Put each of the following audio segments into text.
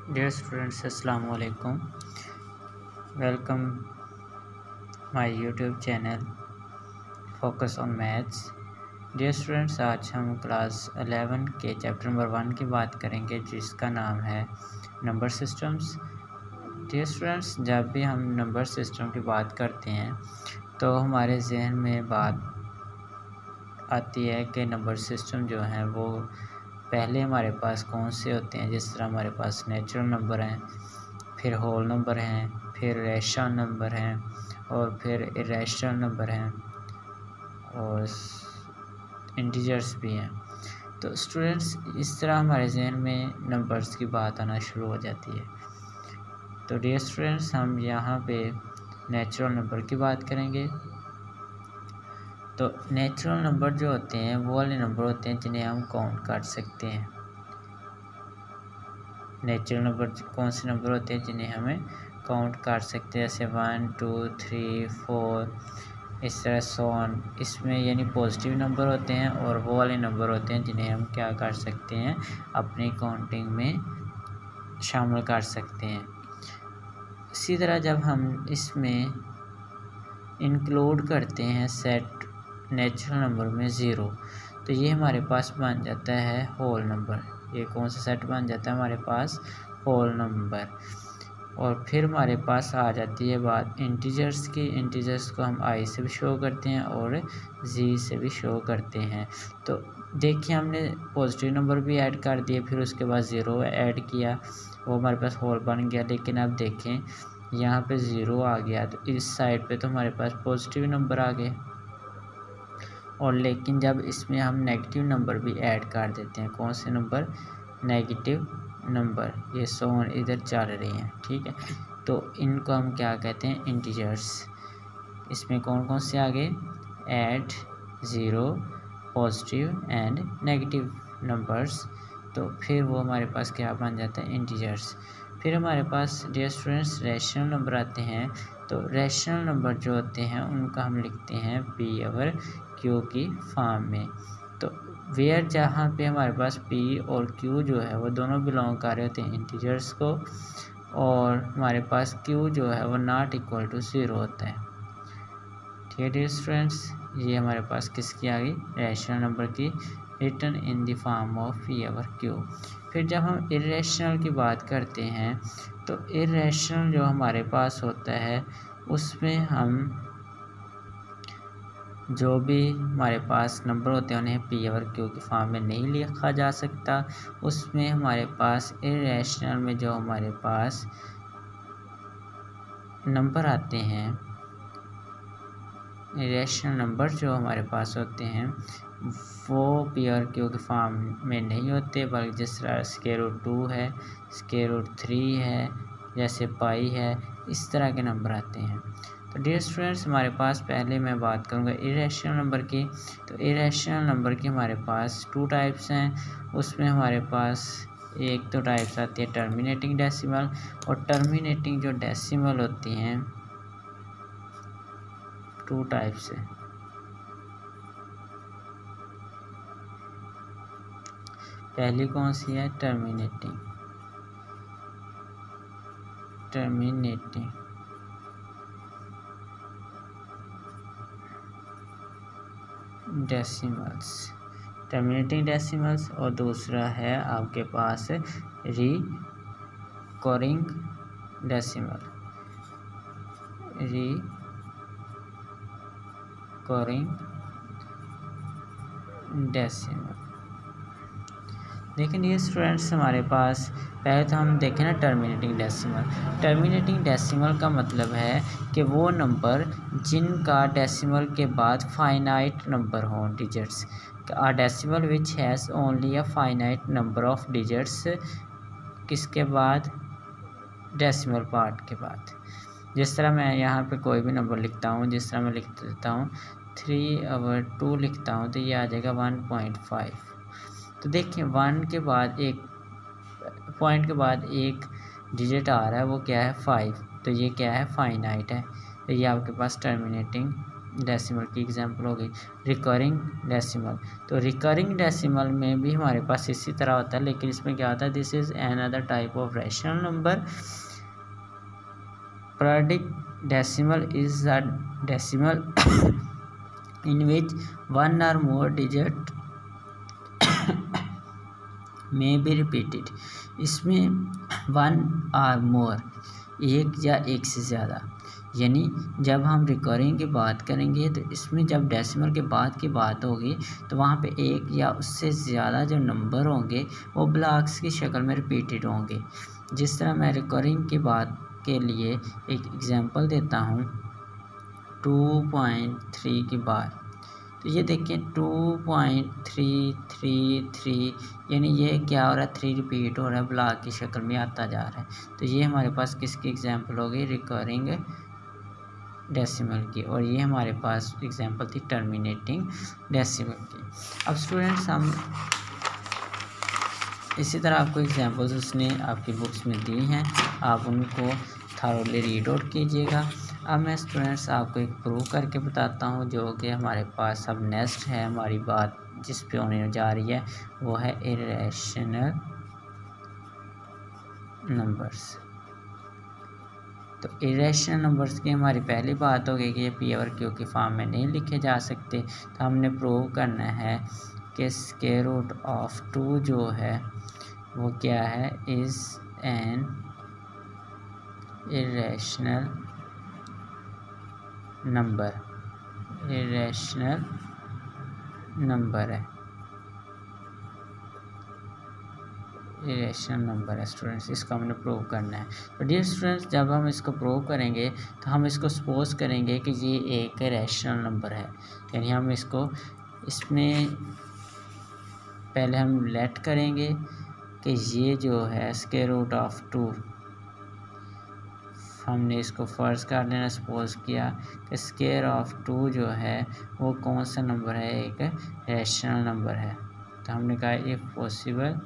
Dear students, Assalamu alaikum. Welcome my YouTube channel Focus on Maths. Dear students, आज हम class 11 के chapter number 1 की बात करेंगे जिसका नाम है नंबर सिस्टम्स। Dear students, जब भी हम नंबर सिस्टम की बात करते हैं तो हमारे जहन में बात आती है कि नंबर सिस्टम जो हैं वो पहले हमारे पास कौन से होते हैं। जिस तरह हमारे पास नेचुरल नंबर हैं, फिर होल नंबर हैं, फिर रेशनल नंबर हैं और फिर इरेशनल नंबर हैं और इंटीजर्स भी हैं। तो स्टूडेंट्स, इस तरह हमारे जहन में नंबर्स की बात आना शुरू हो जाती है। तो डियर स्टूडेंट्स, हम यहाँ पे नेचुरल नंबर की बात करेंगे। तो नेचुरल नंबर जो होते हैं वो वाले नंबर होते हैं जिन्हें हम काउंट कर सकते हैं। नेचुरल नंबर कौन से नंबर होते हैं जिन्हें हमें काउंट कर सकते हैं, जैसे 1 2 3 4 इस तरह सो ऑन। इसमें यानी पॉजिटिव नंबर होते हैं और वो वाले नंबर होते हैं जिन्हें हम क्या कर सकते हैं, अपनी काउंटिंग में शामिल कर सकते हैं। इसी तरह जब हम इसमें इंक्लूड करते हैं सेट नेचुरल नंबर में 0, तो ये हमारे पास बन जाता है होल नंबर। ये कौन सा सेट बन जाता है हमारे पास, होल नंबर। और फिर हमारे पास आ जाती है बात इंटीजर्स की। इंटीजर्स को हम आई से भी शो करते हैं और जी से भी शो करते हैं। तो देखिए, हमने पॉजिटिव नंबर भी ऐड कर दिए, फिर उसके बाद 0 ऐड किया, वो हमारे पास होल बन गया। लेकिन अब देखें यहाँ पे 0 आ गया, तो इस साइड पे तो हमारे पास पॉजिटिव नंबर आ गए। और लेकिन जब इसमें हम नेगेटिव नंबर भी ऐड कर देते हैं, कौन से नंबर, नेगेटिव नंबर, ये सोन इधर चल रही हैं, ठीक है। तो इनको हम क्या कहते हैं, इंटीजर्स। इसमें कौन कौन से आ गए, add 0, positive and negative numbers. तो फिर वो हमारे पास क्या बन जाता है, इंटीजर्स। फिर हमारे पास डियर स्टूडेंट्स रैशनल नंबर आते हैं। तो रैशनल नंबर जो होते हैं उनका हम लिखते हैं पी ओवर क्यू की फॉर्म में। तो वेयर जहाँ पे हमारे पास पी और क्यू जो है वो दोनों बिलोंग कर रहे होते हैं इंटीजर्स को, और हमारे पास क्यू जो है वो नॉट इक्वल टू 0 होता है। ठीक है डियर स्टूडेंट्स, ये हमारे पास किसकी आ गई, रैशनल नंबर की, written in the form of P over Q. फिर जब हम इरेशनल की बात करते हैं तो इरेशनल जो हमारे पास होता है उसमें हम जो भी हमारे पास नंबर होते हैं उन्हें पी ओवर क्यू की फॉर्म में नहीं लिखा जा सकता। उसमें हमारे पास इरेशनल में जो हमारे पास नंबर आते हैं, इरेशनल नंबर जो हमारे पास होते हैं वो पी ओवर क्यू के फॉर्म में नहीं होते, बल्कि जिस तरह √2 है, √3 है, जैसे पाई है, इस तरह के नंबर आते हैं। तो डियर स्टूडेंट्स, हमारे पास पहले मैं बात करूँगा इरेशनल नंबर की। तो इरेशनल नंबर की हमारे पास 2 टाइप्स हैं। उसमें हमारे पास एक तो टाइप्स आती है टर्मिनेटिंग डेसिमल, और टर्मिनेटिंग जो डेसिमल होती हैं 2 टाइप्स है। पहली कौन सी है, टर्मिनेटिंग डेसिमल्स, टर्मिनेटिंग डेसिमल्स। और दूसरा है आपके पास रिकरिंग डेसिमल, लेकिन ये स्टूडेंट्स हमारे पास पहले तो हम देखें ना टर्मिनेटिंग डेसिमल। टर्मिनेटिंग डेसिमल का मतलब है कि वो नंबर जिनका डेसिमल के बाद फाइनाइट नंबर हों digits, a decimal which has only a finite number of digits, किसके बाद, डेसिमल पार्ट के बाद। जिस तरह मैं यहाँ पे कोई भी नंबर लिखता हूँ, जिस तरह मैं लिख देता हूँ 3/2 लिखता हूँ, तो ये आ जाएगा 1.5। तो देखिए 1 के बाद एक पॉइंट के बाद एक डिजिट आ रहा है, वो क्या है, 5। तो ये क्या है, फाइनाइट है। तो ये आपके पास टर्मिनेटिंग डेसिमल की एग्जांपल हो गई रिकरिंग डेसिमल। तो रिकरिंग डेसिमल में भी हमारे पास इसी तरह होता है, लेकिन इसमें क्या होता है, this is another type of rational number. Periodic decimal is a decimal in which one or more digit may be repeated। इसमें वन और मोर, एक या एक से ज़्यादा, यानी जब हम रिकरिंग की बात करेंगे तो इसमें जब डेसिमल के बाद की बात होगी तो वहाँ पे एक या उससे ज़्यादा जो नंबर होंगे वो ब्लॉक्स की शक्ल में रिपीटेड होंगे। जिस तरह मैं रिकरिंग की बात के लिए एक एग्जांपल देता हूँ 2.3 की बार। तो ये देखिए 2.333, यानी ये क्या हो रहा है, 3 रिपीट हो रहा है, ब्लॉक की शक्ल में आता जा रहा है। तो ये हमारे पास किसकी एग्जांपल हो गई, रिकरिंग डेसिमल की। और ये हमारे पास एग्जांपल थी टर्मिनेटिंग डेसिमल की। अब स्टूडेंट्स हम इसी तरह आपको एग्जांपल्स उसने आपकी बुक्स में दी हैं, आप उनको थारोली रीड आउट कीजिएगा। अब मैं स्टूडेंट्स आपको एक प्रूव करके बताता हूँ, जो कि हमारे पास अब नेक्स्ट है हमारी बात जिस पे होने जा रही है, वो है इरेशनल नंबर्स। तो इरेशनल नंबर्स की हमारी पहली बात होगी कि ये पी और क्यू की फॉर्म में नहीं लिखे जा सकते। तो हमने प्रूव करना है कि स्क्वायर रूट ऑफ 2 जो है वो क्या है, is an irrational number, irrational number है, इरेशनल नंबर है स्टूडेंट्स। इसको हमने प्रूव करना है। तो डियर स्टूडेंट्स, जब हम इसको प्रूव करेंगे तो हम इसको सपोज करेंगे कि ये एक रैशनल नंबर है, यानी हम इसको इसमें पहले हम लेट करेंगे कि ये जो है स्क्वायर रूट ऑफ 2, हमने इसको फ़र्ज़ कर लेना, सपोज किया कि स्क्वायर ऑफ 2 जो है वो कौन सा नंबर है, एक रैशनल नंबर है। तो हमने कहा if possible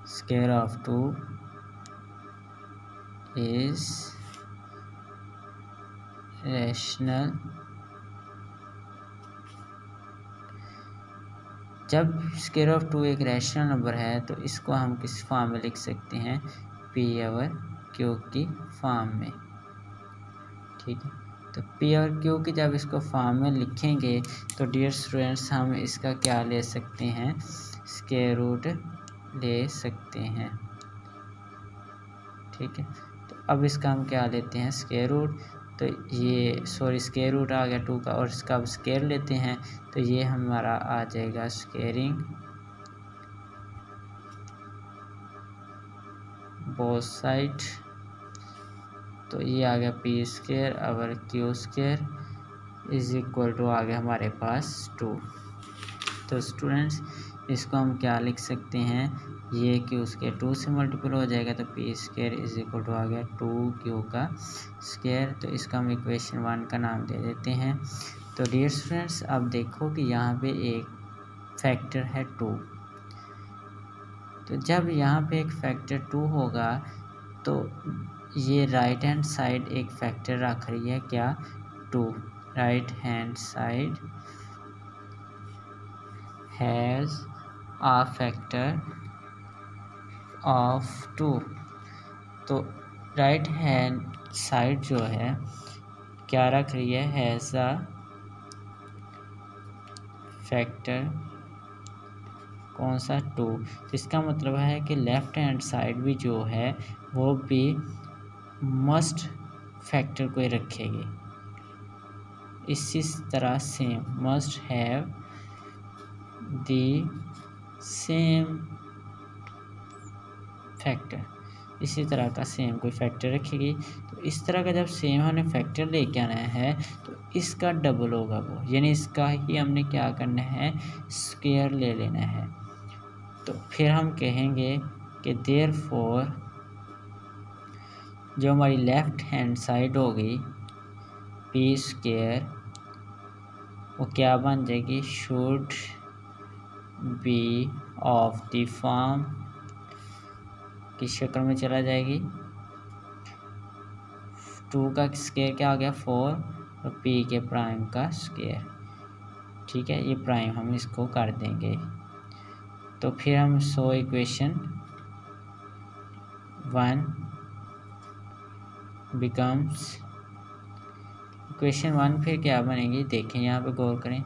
square of 2 is rational. जब स्क्वायर ऑफ 2 एक रैशनल नंबर है तो इसको हम किस फॉर्म में लिख सकते हैं, पी और क्यू की फॉर्म में। ठीक है, तो पी और क्यू की जब इसको फॉर्म में लिखेंगे तो डियर स्टूडेंट्स हम इसका क्या ले सकते हैं, स्क्वायर रूट ले सकते हैं। ठीक है, तो अब इसका हम क्या लेते हैं, स्क्वायर रूट। तो ये स्क्वायर रूट आ गया 2 का, और इसका अब स्क्वायर लेते हैं तो ये हमारा आ जाएगा स्क्वेयरिंग बोथ साइड। तो ये आ गया पी स्क्वायर और q square is equal to आ गया हमारे पास 2। तो स्टूडेंट्स इसको हम क्या लिख सकते हैं, ये क्यू स्क्वायर 2 से मल्टीपल हो जाएगा तो p square is equal to आ गया 2 क्यू का स्क्वायर। तो इसका हम इक्वेशन 1 का नाम दे देते हैं। तो डियर स्टूडेंट्स अब देखो कि यहाँ पे एक फैक्टर है 2। तो जब यहाँ पे एक फैक्टर 2 होगा तो ये राइट हैंड साइड एक फैक्टर रख रही है, क्या, 2। Right hand side has a factor of 2। तो राइट हैंड साइड जो है क्या रख रही है, हैज़ आ फैक्टर कौन सा, 2। तो इसका मतलब है कि लेफ्ट हैंड साइड भी जो है वो भी मस्ट फैक्टर को ही रखेगी। इसी तरह same must have the same factor, इसी तरह का सेम कोई फैक्टर रखेगी। तो इस तरह का जब सेम हमने फैक्टर लेके आना है तो इसका डबल होगा वो, यानी इसका ही हमने क्या करना है, स्क्वायर ले लेना है। तो फिर हम कहेंगे कि देयरफॉर जो हमारी लेफ्ट हैंड साइड होगी पी स्क्वायर वो क्या बन जाएगी, should be of the form की शक्ल में चला जाएगी 2 का स्क्वायर क्या हो गया 4 और p के प्राइम का स्क्वायर, ठीक है, ये प्राइम हम इसको कर देंगे। तो फिर हम सो इक्वेशन 1 बिकम्स, इक्वेशन 1 फिर क्या बनेगी देखें, यहाँ पे गौर करें,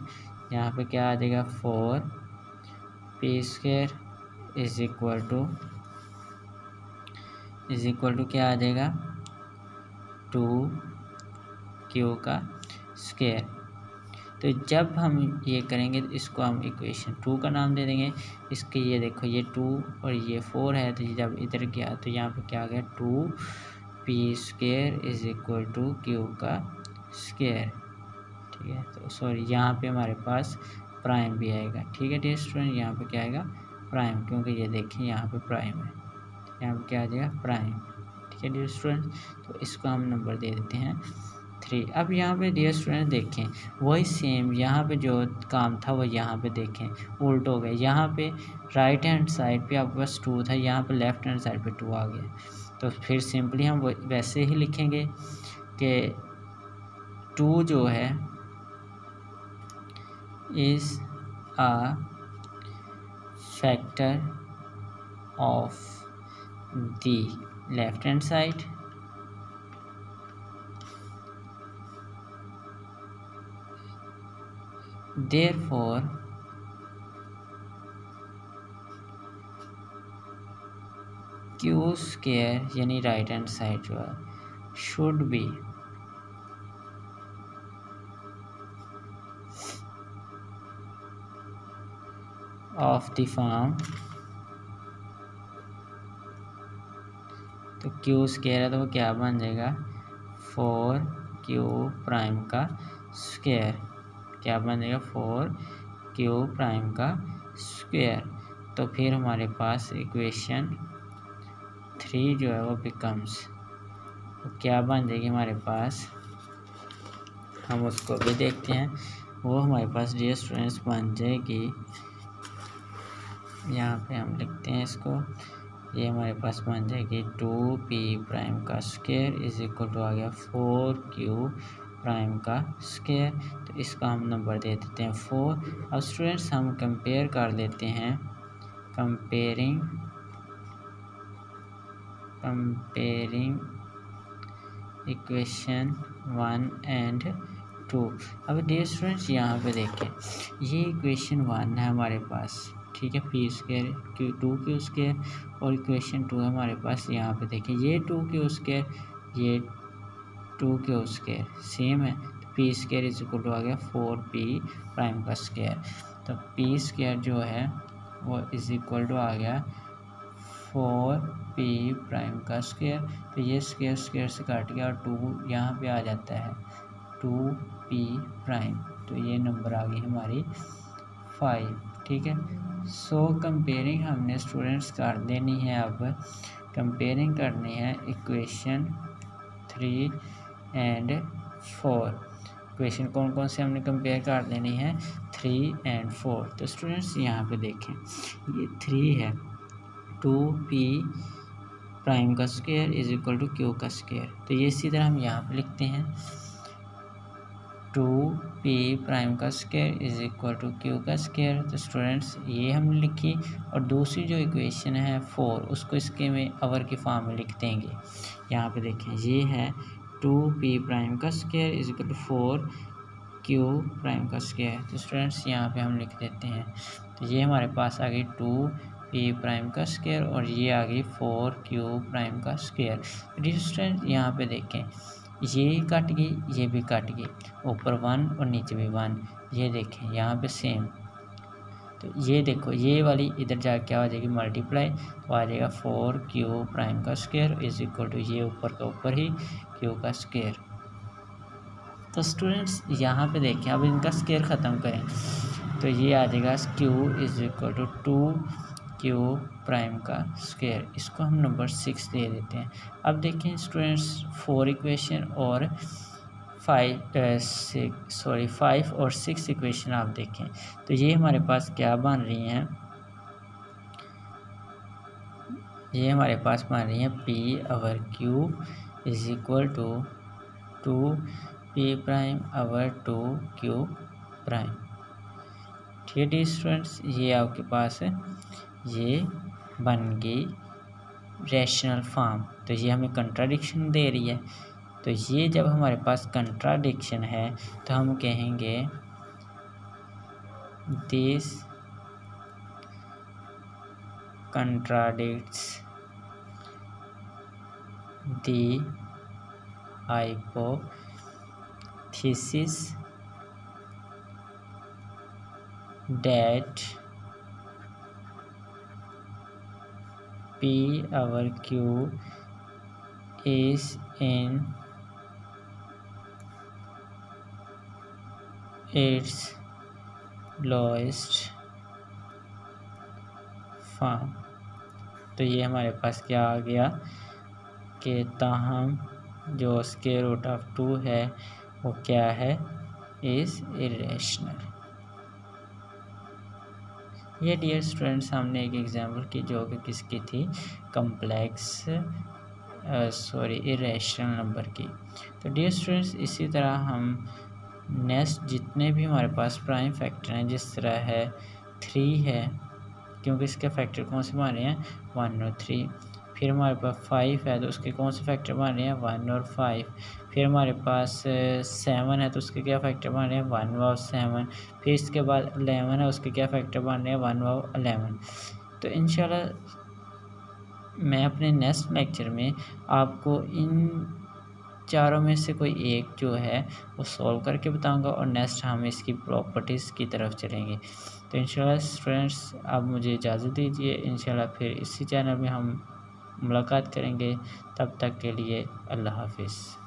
यहाँ पे क्या आ जाएगा 4 p square is equal to क्या आ जाएगा 2 q का स्क्वायर। तो जब हम ये करेंगे तो इसको हम इक्वेशन 2 का नाम दे देंगे, इसके ये देखो ये 2 और ये 4 है, तो जब इधर गया तो यहाँ पे क्या आ गया 2 p square is equal to q का स्क्वायर, ठीक है। तो सॉरी यहाँ पे हमारे पास प्राइम भी आएगा, ठीक है डियर स्टूडेंट, यहाँ पे क्या आएगा प्राइम, क्योंकि ये देखें यहाँ पे प्राइम है, यहाँ पे क्या आ जाएगा प्राइम, ठीक है डियर स्टूडेंट। तो इसको हम नंबर दे देते हैं 3। अब यहाँ पे डियर स्टूडेंट देखें वही सेम यहाँ पे जो काम था वो यहाँ पे देखें उल्ट हो गया, यहाँ पे राइट हैंड साइड पे आपके पास 2 था, यहाँ पे लेफ्ट हैंड साइड पे 2 आ गया। तो फिर सिंपली हम वैसे ही लिखेंगे कि 2 जो है is a factor of the left hand side therefore q square यानी राइट हैंड साइड जो है should be of the form, तो q स्क्वायर है तो वो क्या बन जाएगा 4q प्राइम का स्क्वायर, क्या बन जाएगा 4q प्राइम का स्क्वायर। तो फिर हमारे पास इक्वेशन 3 जो है वो बिकम्स, तो क्या बन जाएगी हमारे पास, हम उसको भी देखते हैं, वो हमारे पास डियर स्टूडेंट्स बन जाएगी, यहाँ पे हम लिखते हैं इसको, ये हमारे पास बन जाएगी 2p प्राइम का स्क्वायर इज इक्वल टू आ गया 4q प्राइम का स्क्वायर। तो इसका हम नंबर दे देते हैं 4। अब स्टूडेंट्स हम कंपेयर कर लेते हैं, कंपेयरिंग इक्वेशन 1 एंड 2। अब डियर स्टूडेंट्स यहाँ पे देखें ये इक्वेशन 1 है हमारे पास, ठीक है, p स्क्वायर 2q स्क्वायर, और इक्वेशन 2 है हमारे पास, यहाँ पे देखें ये 2q स्क्वायर ये 2q स्क्वायर सेम है, तो p square is equal to आ गया 4p प्राइम का स्क्वायर। तो p स्क्वायर जो है वो इज इक्वल टू आ गया 4p प्राइम का स्क्वायर, तो ये स्क्वायर स्क्वायर से काट गया और 2 यहाँ पे आ जाता है 2p प्राइम, तो ये नंबर आ गई हमारी 5, ठीक है। सो कंपेयरिंग हमने स्टूडेंट्स कर देनी है, अब कंपेयरिंग करनी है इक्वेशन 3 एंड 4। इक्वेशन कौन कौन से हमने कंपेयर कर देनी है 3 एंड 4। तो स्टूडेंट्स यहाँ पे देखें ये 3 है 2p प्राइम का square is equal to q का स्क्वायर, तो ये इसी तरह हम यहाँ पे लिखते हैं 2p प्राइम का square is equal to q का स्क्वायर। तो स्टूडेंट्स ये हमने लिखी, और दूसरी जो इक्वेशन है 4 उसको इसके में अवर की फॉर्म में लिख देंगे। यहाँ पे देखें ये है 2p प्राइम का square is equal to 4q prime का स्क्वायर। तो स्टूडेंट्स यहाँ पे हम लिख देते हैं, तो ये हमारे पास आ गई 2p प्राइम का स्क्वायर और ये आ गई 4q प्राइम का स्क्वायर। तो स्टूडेंट यहाँ पे देखें ये कट गई ये भी कट गई, ऊपर 1 और नीचे भी 1, ये देखें यहाँ पे सेम। तो ये देखो ये वाली इधर जाके क्या हो जाएगी मल्टीप्लाई, तो आ जाएगा 4q प्राइम का स्क्वायर इज इक्वल टू ये ऊपर का ऊपर ही q का स्क्वायर। तो स्टूडेंट्स यहाँ पे देखें अब इनका स्क्वायर ख़त्म करें तो ये आ जाएगा q is equal to 2q prime का स्क्वायर, इसको हम नंबर 6 दे देते हैं। अब देखें स्टूडेंट्स 4 इक्वेशन और 5 और 6 इक्वेशन आप देखें तो ये हमारे पास क्या बन रही हैं, ये हमारे पास बन रही हैं p/q is equal to 2p' over 2q'। ठीक है डियर स्टूडेंट्स, ये आपके पास ये बन गई रैशनल फॉर्म। तो ये हमें कंट्राडिक्शन दे रही है। तो ये जब हमारे पास कंट्राडिक्शन है तो हम कहेंगे this contradicts the hypothesis that P over Q is in its lowest form. तो ये हमारे पास क्या आ गया कि ताहम जो स्क्वायर रूट ऑफ 2 है वो क्या है, इज़ इरेशनल। ये डियर स्टूडेंट्स हमने एक एग्जांपल की जो कि किसकी थी, कम्प्लेक्स इरेशनल नंबर की। तो डियर स्टूडेंट्स इसी तरह हम नेक्स्ट जितने भी हमारे पास प्राइम फैक्टर हैं, जिस तरह है 3 है क्योंकि इसके फैक्टर कौन से मान रहे हैं 1 और 3। फिर हमारे पास 5 है तो उसके कौन से फैक्टर मान रहे हैं 1 और 5। फिर हमारे पास 7 है तो उसके क्या फैक्टर मान रहे हैं 1 और 7। फिर इसके बाद 11 है, उसके क्या फैक्टर मान रहे हैं 1 और 11। तो इंशाल्लाह मैं अपने नेक्स्ट लेक्चर में आपको इन चारों में से कोई एक जो है वो सॉल्व करके बताऊंगा और नेक्स्ट हम इसकी प्रॉपर्टीज़ की तरफ चलेंगे। तो इंशाल्लाह स्टूडेंट्स आप मुझे इजाज़त दीजिए, इंशाल्लाह फिर इसी चैनल में हम मुलाकात करेंगे। तब तक के लिए अल्लाह हाफिज़।